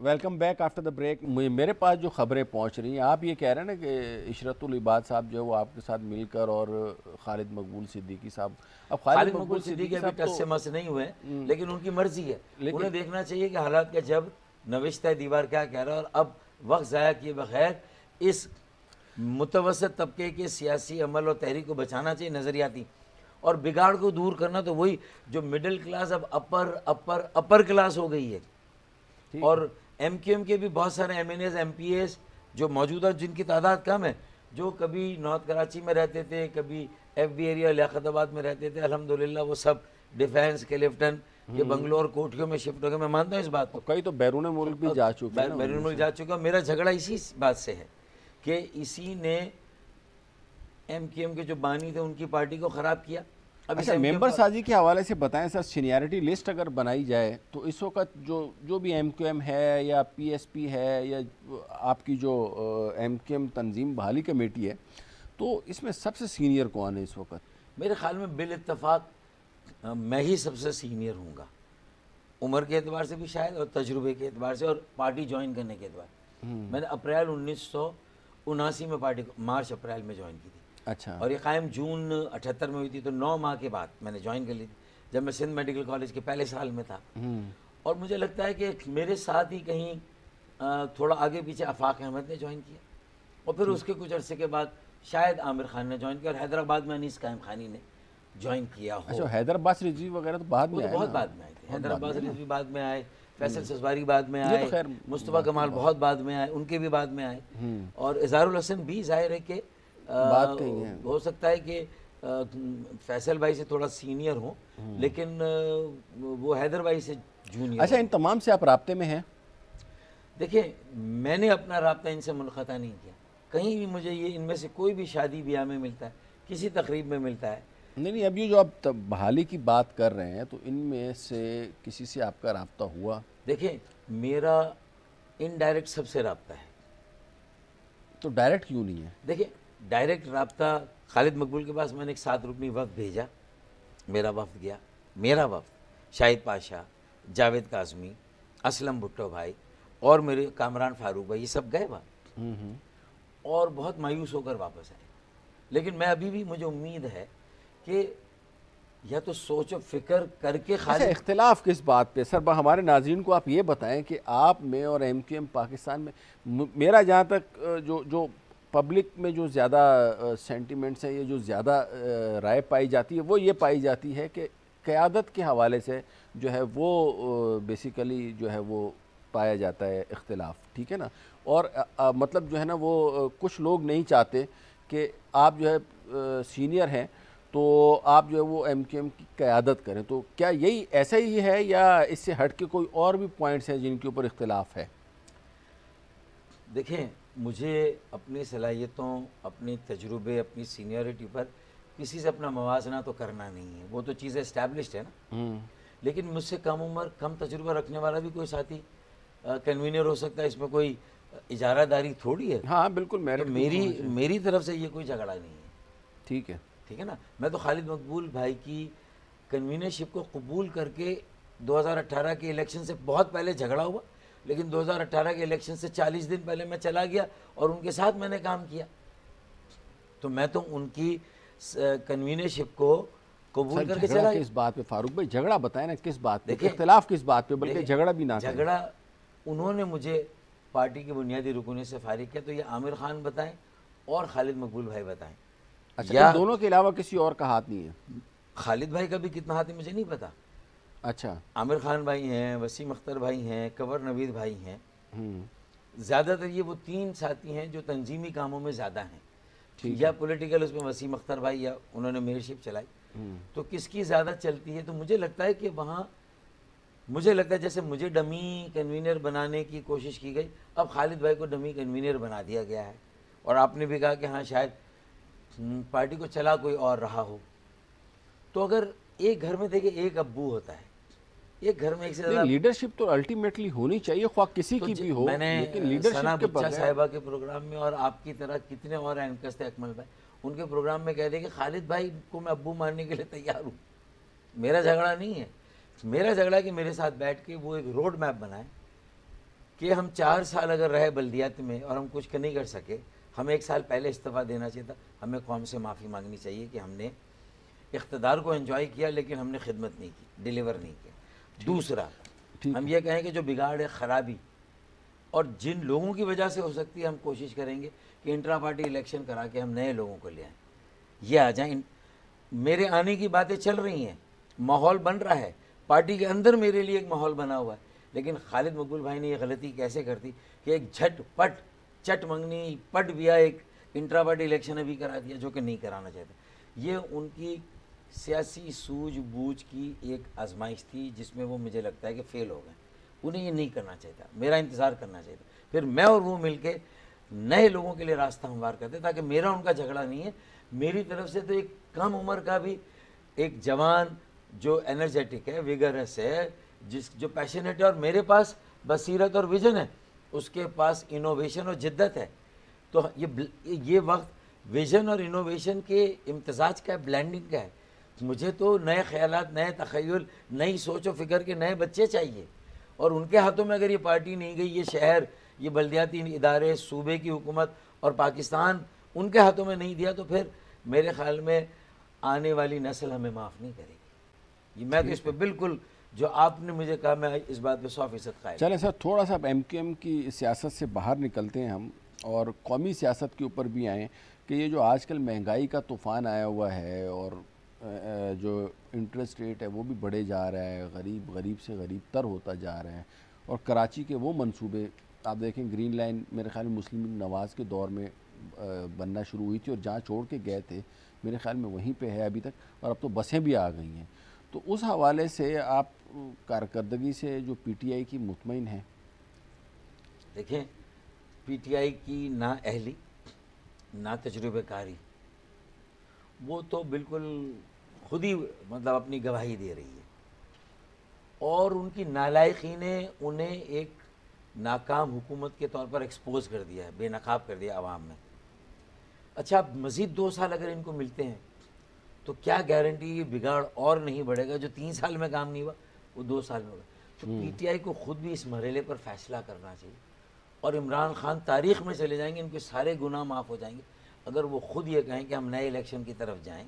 Welcome back after the break. میرے پاس جو خبریں پہنچ رہی ہیں، آپ یہ کہہ رہے ہیں نا کہ عشرت العباد صاحب جو ہے وہ آپ کے ساتھ مل کر، اور خالد مقبول صدیقی صاحب، اب خالد مقبول صدیقی ابھی ٹچ سے مس نہیں ہوئے، لیکن ان کی مرضی ہے، انہیں دیکھنا چاہیے کہ حالات کا جب نوشتہ دیوار کیا کہہ رہا ہے، اور اب وقت ضائع کیے بغیر اس متوسط طبقے کے سیاسی عمل اور تحریک کو بچانا چاہیے، نظریاتی، اور بگاڑ کو دور کرنا تو وہی جو مڈل کلاس اب اپر کلاس ہو گئی ہے، اور ایم کیو ایم کے بھی بہت سارے M N As M P As جو موجودہ، جن کی تعداد کم ہے، جو کبھی نارتھ کراچی میں رہتے تھے، کبھی ایف بی ایریا لیاقت آباد میں رہتے تھے، الحمدللہ وہ سب ڈیفینس کلیفٹن کے بنگلور کوٹھیوں میں شفٹ ہو گئے۔ میں مانتا ہوں اس بات کو، کئی تو بیرون ملک بھی جا چکے ہیں، بیرون ملک جا چکا۔ میرا جھگڑا اسی بات سے ہے کہ اسی نے ایم کیو ایم کے جو بانی تھے ان کی پارٹی کو خراب کیا۔ اچھا، ممبر سازی کے حوالے سے بتائیں سر، سینیارٹی لسٹ اگر بنائی جائے تو اس وقت جو بھی ایم کیو ایم ہے یا پی ایس پی ہے یا آپ کی جو ایم کیو ایم تنظیم بحالی کمیٹی ہے، تو اس میں سب سے سینئر کون ہے اس وقت؟ میرے خیال میں بالاتفاق میں ہی سب سے سینئر ہوں گا، عمر کے اعتبار سے بھی شاید، اور تجربے کے اعتبار سے، اور پارٹی جوائن کرنے کے اعتبار سے۔ میں نے اپریل 1979 میں پارٹی کو مارچ اپریل میں جوائن کی تھی، اچھا، اور یہ قائم جون 78 میں ہوئی تھی، تو 9 ماہ کے بعد میں نے جوائن کر لی تھی، جب میں سندھ میڈیکل کالج کے پہلے سال میں تھا۔ اور مجھے لگتا ہے کہ میرے ساتھ ہی کہیں تھوڑا آگے پیچھے آفاق احمد نے جوائن کیا، اور پھر اس کے کچھ عرصے کے بعد شاید عامر خان نے جوائن کیا، اور حیدرآباد میں انیس قائم خانی نے جوائن کیا ہو۔ اچھا، حیدرآباد سے رضوی وغیرہ تو بعد میں آئے، بہت بعد میں آئے تھے، حیدرآباد سے رضوی بعد میں آئے، فیصل سسواری بعد میں آئے، مصطفیٰ کمال بہت بعد میں آئے، ان کے بھی بعد میں آئے، اور اظہار الحسن بھی ظاہر ہے کہ ہو سکتا ہے کہ فیصل بھائی سے تھوڑا سینئر ہوں، لیکن وہ حیدر بھائی سے جونیئر۔ اچھا، ان تمام سے آپ رابطے میں ہیں؟ دیکھیں، میں نے اپنا رابطہ ان سے منقطع نہیں کیا، کہیں بھی مجھے یہ ان میں سے کوئی بھی شادی بیاہ میں ملتا ہے، کسی تقریب میں ملتا ہے۔ نہیں، اب یہ جو آپ بحالی کی بات کر رہے ہیں تو ان میں سے کسی سے آپ کا رابطہ ہوا؟ دیکھیں، میرا انڈائریکٹ سب سے رابطہ ہے، تو ڈائریکٹ کیوں نہیں ہے؟ دیکھیں، ڈائریکٹ رابطہ خالد مقبول کے پاس میں نے ایک 7 رکنی وفد بھیجا، میرا وفد گیا، میرا وفد شاہد پاشا، جاوید کاظمی، اسلم بھٹو بھائی اور میرے کامران فاروق بھائی، یہ سب گئے وہاں اور بہت مایوس ہو کر واپس آئے۔ لیکن میں ابھی بھی، مجھے امید ہے کہ یا تو سوچ و فکر کر کے خالد اختلاف کس بات پہ سر؟ ہمارے ناظرین کو آپ یہ بتائیں کہ آپ میں اور ایم کیو ایم پاکستان میں، میرا جہاں تک جو پبلک میں جو زیادہ سینٹیمنٹس ہیں، یہ جو زیادہ رائے پائی جاتی ہے، وہ یہ پائی جاتی ہے کہ قیادت کے حوالے سے جو ہے وہ بیسیکلی جو ہے وہ پایا جاتا ہے اختلاف، ٹھیک ہے نا؟ اور مطلب جو ہے نا وہ کچھ لوگ نہیں چاہتے کہ آپ جو ہے سینئر ہیں تو آپ جو ہے وہ ایم کیو ایم کی قیادت کریں، تو کیا یہی ایسا ہی ہے یا اس سے ہٹ کے کوئی اور بھی پوائنٹس ہیں جن کے اوپر اختلاف ہے؟ دیکھیں، مجھے اپنی صلاحیتوں، اپنی تجربے، اپنی سینئرٹی پر کسی سے اپنا موازنہ تو کرنا نہیں ہے، وہ تو چیزیں اسٹیبلشڈ ہے نا۔ لیکن مجھ سے کم عمر، کم تجربہ رکھنے والا بھی کوئی ساتھی کنوینر ہو سکتا ہے، اس میں کوئی اجارہ داری تھوڑی ہے۔ ہاں بالکل، میری طرف سے یہ کوئی جھگڑا نہیں ہے، ٹھیک ہے، ٹھیک ہے نا۔ میں تو خالد مقبول بھائی کی کنوینرشپ کو قبول کر کے 2018 کے الیکشن سے بہت پہلے جھگڑا ہوا، لیکن 2018 کے الیکشن سے 40 دن پہلے میں چلا گیا اور ان کے ساتھ میں نے کام کیا، تو میں تو ان کی کنوینرشپ کو قبول کر کے چلا گیا۔ کس بات پہ فاروق بھائی جھگڑا بتائیں نا، کس بات پہ اختلاف، کس بات پہ؟ بلکہ جھگڑا بھی نہ کریں۔ جھگڑا انہوں نے مجھے پارٹی کی بنیادی رکنیت سے فارغ کیا، تو یہ عامر خان بتائیں اور خالد مقبول بھائی بتائیں. اچھا ان دونوں کے علاوہ کسی اور کا ہاتھ نہیں ہے؟ خالد بھائی کا بھی کتنا ہاتھ ہے مجھے نہیں پتا. اچھا عامر خان بھائی ہیں, وسیم اختر بھائی ہیں, کنور نوید بھائی ہیں. زیادہ تر یہ وہ 3 ساتھی ہیں جو تنظیمی کاموں میں زیادہ ہیں, یا پولیٹیکل اس میں وسیم اختر بھائی یا انہوں نے میئرشپ چلائی. تو کس کی زیادہ چلتی ہے؟ تو مجھے لگتا ہے کہ وہاں مجھے لگتا ہے جیسے مجھے ڈمی کنوینر بنانے کی کوشش کی گئی, اب خالد بھائی کو ڈمی کنوینر بنا دیا گیا ہے. اور آپ نے بھی کہا کہ ہاں شاید پارٹی کو چلا کوئی اور رہا ہو. تو اگر ایک گھر میں دیکھیں ایک ابو ہوتا ہے, ایک گھر میں ایک سے زیادہ لیڈرشپ تو الٹیمیٹلی ہونی چاہیے خواہ کسی کی بھی ہو, میں نے لیکن ثنا لیڈرشپ کے بچہ بغیر صاحبہ کے پروگرام میں اور آپ کی طرح کتنے اور اینکرز تھے, اکمل بھائی, ان کے پروگرام میں کہہ دیں کہ خالد بھائی کو میں ابو ماننے کے لیے تیار ہوں. میرا جھگڑا نہیں ہے, میرا جھگڑا ہے کہ میرے ساتھ بیٹھ کے وہ ایک روڈ میپ بنائیں کہ ہم 4 سال اگر رہے بلدیات میں اور ہم کچھ نہیں کر سکے, ہمیں 1 سال پہلے استعفیٰ دینا چاہیے تھا. ہمیں قوم سے معافی مانگنی چاہیے کہ ہم نے اقتدار کو انجوائے کیا لیکن ہم نے خدمت نہیں کی, ڈیلیور نہیں کیا. دوسرا ہم یہ کہیں کہ جو بگاڑ ہے, خرابی, اور جن لوگوں کی وجہ سے ہو سکتی ہے, ہم کوشش کریں گے کہ انٹرا پارٹی الیکشن کرا کے ہم نئے لوگوں کو لے آئیں. یہ آ جائیں. میرے آنے کی باتیں چل رہی ہیں, ماحول بن رہا ہے, پارٹی کے اندر میرے لیے ایک ماحول بنا ہوا ہے. لیکن خالد مقبول بھائی نے یہ غلطی کیسے کرتی کہ ایک جھٹ پٹ چٹ منگنی پٹ بیا ایک انٹرا پارٹی الیکشن ابھی کرا دیا جو کہ نہیں کرانا چاہتا. یہ ان کی سیاسی سوجھ بوجھ کی ایک آزمائش تھی جس میں وہ مجھے لگتا ہے کہ فیل ہو گئے. انہیں یہ نہیں کرنا چاہیے, میرا انتظار کرنا چاہیے. پھر میں اور وہ مل کے نئے لوگوں کے لیے راستہ ہموار کرتے تاکہ میرا ان کا جھگڑا نہیں ہے. میری طرف سے تو ایک کم عمر کا بھی ایک جوان جو انرجیٹک ہے, ویگرس ہے, جو پیشنیٹ ہے, اور میرے پاس بصیرت اور ویژن ہے, اس کے پاس انوویشن اور جدت ہے. تو یہ وقت ویژن اور انوویشن کے امتزاج کا ہے, بلینڈنگ کا ہے. مجھے تو نئے خیالات, نئے تخیل, نئی سوچ و فکر کے نئے بچے چاہیے. اور ان کے ہاتھوں میں اگر یہ پارٹی نہیں گئی, یہ شہر, یہ بلدیاتی ادارے, صوبے کی حکومت اور پاکستان ان کے ہاتھوں میں نہیں دیا, تو پھر میرے خیال میں آنے والی نسل ہمیں معاف نہیں کرے گی. میں تو اس پہ بالکل, جو آپ نے مجھے کہا, میں اس بات پہ 100% قائل. چلیں سر, تھوڑا سا ایم کیو ایم کی سیاست سے باہر نکلتے ہیں ہم اور قومی سیاست کے اوپر بھی آئیں کہ یہ جو آج کل مہنگائی کا طوفان آیا ہوا ہے اور جو انٹرسٹ ریٹ ہے وہ بھی بڑھے جا رہا ہے, غریب سے غریب تر ہوتا جا رہا ہے. اور کراچی کے وہ منصوبے آپ دیکھیں, گرین لائن میرے خیال میں مسلم نواز کے دور میں بننا شروع ہوئی تھی اور جہاں چھوڑ کے گئے تھے میرے خیال میں وہیں پہ ہے ابھی تک, اور اب تو بسیں بھی آ گئی ہیں. تو اس حوالے سے آپ کارکردگی سے جو پی ٹی آئی کی مطمئن ہیں؟ دیکھیں, پی ٹی آئی کی نا اہلی, نا تجربہ کاری, وہ تو بالکل خود ہی مطلب اپنی گواہی دے رہی ہے. اور ان کی نالائقی نے انہیں ایک ناکام حکومت کے طور پر ایکسپوز کر دیا ہے, بے نقاب کر دیا عوام میں. اچھا, اب مزید 2 سال اگر ان کو ملتے ہیں تو کیا گارنٹی یہ بگاڑ اور نہیں بڑھے گا؟ جو 3 سال میں کام نہیں ہوا وہ 2 سال میں ہوگا. تو پی ٹی آئی کو خود بھی اس مرحلے پر فیصلہ کرنا چاہیے. اور عمران خان تاریخ میں چلے جائیں گے, ان کے سارے گناہ معاف ہو جائیں گے اگر وہ خود یہ کہیں کہ ہم نئے الیکشن کی طرف جائیں.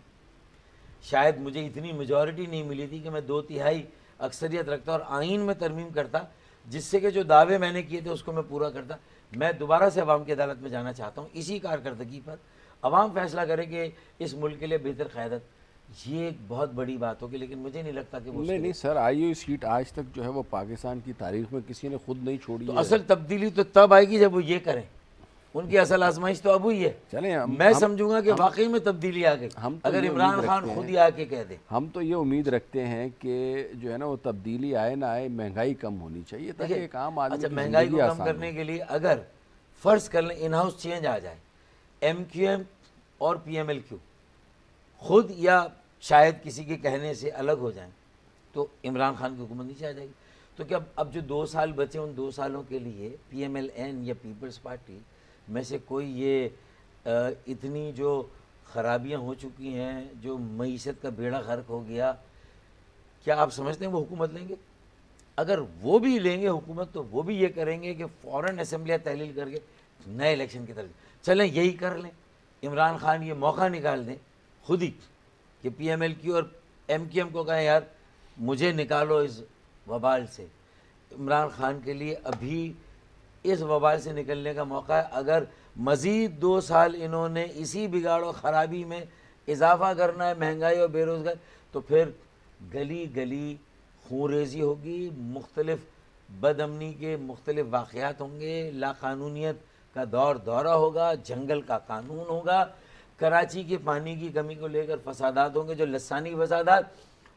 شاید مجھے اتنی میجورٹی نہیں ملی تھی کہ میں 2/3 اکثریت رکھتا اور آئین میں ترمیم کرتا, جس سے کہ جو دعوے میں نے کیے تھے اس کو میں پورا کرتا. میں دوبارہ سے عوام کی عدالت میں جانا چاہتا ہوں. اسی کارکردگی پر عوام فیصلہ کرے کہ اس ملک کے لیے بہتر قیادت, یہ ایک بہت بڑی بات ہوگی. لیکن مجھے نہیں لگتا کہ وہ نہیں سر, آئی ہوئی سیٹ آج تک جو ہے وہ پاکستان کی تاریخ میں کسی نے خود نہیں چھوڑی. تو اصل تبدیلی تو تب آئے گی جب وہ یہ کریں. ان کی اصل آزمائش تو اب ہوئی ہے. چلیں, میں سمجھوں گا کہ واقعی میں تبدیلی آ گئی اگر عمران خان خود ہی آ کے کہہ دے. ہم تو یہ امید رکھتے ہیں کہ جو ہے نا وہ تبدیلی آئے نہ آئے, مہنگائی کم ہونی چاہیے تاکہ ایک عام آدمی. اچھا, مہنگائی کو کم کرنے کے لیے اگر فرض کر لیں ان ہاؤس چینج آ جائے, ایم کیو ایم اور پی ایم ایل کیو خود یا شاید کسی کے کہنے سے الگ ہو جائیں, تو عمران خان کی حکومت نیچے آ جائے گی. تو کیا اب جو 2 سال بچے ان 2 سالوں کے لیے پی ایم ایل این یا پیپلز پارٹی میں سے کوئی یہ اتنی جو خرابیاں ہو چکی ہیں, جو معیشت کا بیڑا غرق ہو گیا, کیا آپ سمجھتے ہیں وہ حکومت لیں گے؟ اگر وہ بھی لیں گے حکومت تو وہ بھی یہ کریں گے کہ فوراً اسمبلیاں تحلیل کر کے نئے الیکشن کی طرف چلیں. یہی کر لیں, عمران خان یہ موقع نکال دیں خود ہی کہ پی ایم ایل کیو اور ایم کیو ایم کو کہیں یار مجھے نکالو اس وبال سے. عمران خان کے لیے ابھی اس وبال سے نکلنے کا موقع ہے. اگر مزید 2 سال انہوں نے اسی بگاڑ و خرابی میں اضافہ کرنا ہے، مہنگائی اور بے روزگاری، تو پھر گلی گلی خون ریزی ہوگی، مختلف بد امنی کے مختلف واقعات ہوں گے، لا قانونیت کا دورہ ہوگا، جنگل کا قانون ہوگا، کراچی کے پانی کی کمی کو لے کر فسادات ہوں گے، جو لسانی فسادات،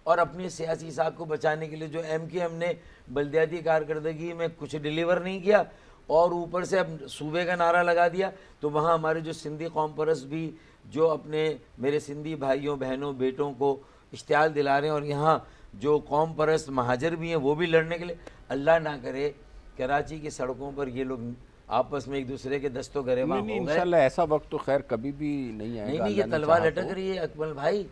اور اپنی سیاسی ساکھ کو بچانے کے لیے جو ایم کیو ایم نے بلدیاتی کارکردگی میں کچھ ڈیلیور نہیں کیا اور اوپر سے اب صوبے کا نعرہ لگا دیا، تو وہاں ہمارے جو سندھی قوم پرست بھی جو اپنے میرے سندھی بھائیوں بہنوں بیٹوں کو اشتعال دلا رہے ہیں، اور یہاں جو قوم پرست مہاجر بھی ہیں وہ بھی لڑنے کے لیے، اللہ نہ کرے کراچی کی سڑکوں پر یہ لوگ آپس میں ایک دوسرے کے دست و گریباں ہو گئے۔ انشاءاللہ ایسا وقت تو خیر کبھی بھی نہیں آئے گا۔ نہیں، یہ تلوار لٹک رہی ہے اکمل بھائی،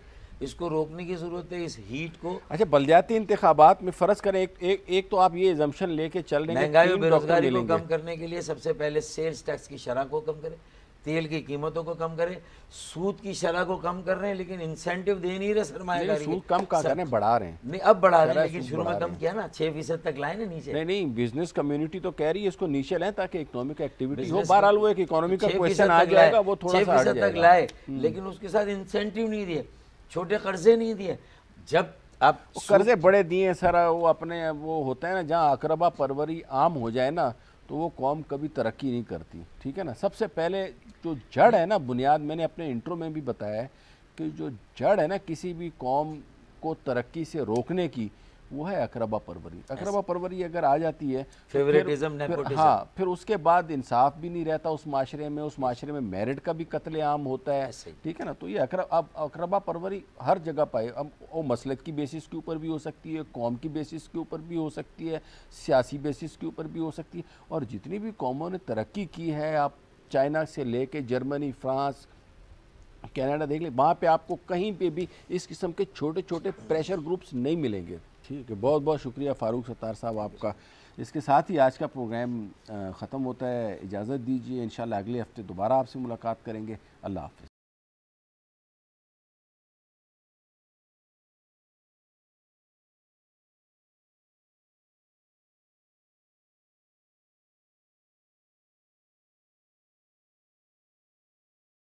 اس کو روکنے کی ضرورت ہے، اس ہیٹ کو۔ اچھا، بلدیاتی انتخابات میں فرض کریں ایک تو آپ یہ ایزمپشن لے کے چل رہے ہیں، مہنگائی اور بے روزگاری کو کم کرنے کے لیے سب سے پہلے سیلز ٹیکس کی شرح کو کم کریں، تیل کی قیمتوں کو کم کریں، سود کی شرح کو کم کر رہے ہیں، لیکن انسینٹیو دے نہیں رہے سرمایہ کاری، سود کم کا کریں، بڑھا رہے ہیں۔ نہیں اب بڑھا رہے ہیں، لیکن شروع میں کم کیا نا، 6% تک لائے نا نیچے۔ نہیں، بزنس کمیونٹی تو کہہ رہی ہے اس کو نیچے لائیں تاکہ اکنامک ایکٹیویٹی ہو۔ بہرحال وہ ایک اکنامی کا کویشچن آ جائے گا، وہ تھوڑا سا ہٹ جائے گا۔ 6% تک لائے، لیکن اس کے ساتھ انسینٹیو نہیں دیے، چھوٹے قرضے نہیں دیے۔ جب آپ قرضے بڑے دیے ہیں سر، وہ اپنے وہ ہوتا ہے نا، جہاں اقربا پروری عام ہو جائے نا تو وہ قوم کبھی ترقی نہیں کرتی، ٹھیک ہے نا۔ سب سے پہلے جو جڑ ہے نا، بنیاد، میں نے اپنے انٹرو میں بھی بتایا ہے کہ جو جڑ ہے نا کسی بھی قوم کو ترقی سے روکنے کی، وہ ہے اقربا پروری۔ اقربا پروری اگر آ جاتی ہے، فیوریٹزم، نیپوٹزم، ہاں، پھر اس کے بعد انصاف بھی نہیں رہتا اس معاشرے میں میرٹ کا بھی قتل عام ہوتا ہے، ٹھیک ہے نا۔ تو یہ اقربا پروری ہر جگہ پائے، اب وہ مسلک کی بیسس کے اوپر بھی ہو سکتی ہے، قوم کی بیسس کے اوپر بھی ہو سکتی ہے، سیاسی بیسس کے اوپر بھی ہو سکتی ہے، اور جتنی بھی قوموں نے ترقی کی ہے، آپ چائنا سے لے کے جرمنی، فرانس، کینیڈا دیکھ لیں، وہاں پہ آپ کو کہیں پہ بھی اس قسم کے چھوٹے چھوٹے پریشر گروپس نہیں ملیں گے، ٹھیک ہے۔ بہت بہت شکریہ فاروق ستار صاحب آپ کا۔ اس کے ساتھ ہی آج کا پروگرام ختم ہوتا ہے، اجازت دیجیے، انشاءاللہ اگلے ہفتے دوبارہ آپ سے ملاقات کریں گے۔ اللہ حافظ۔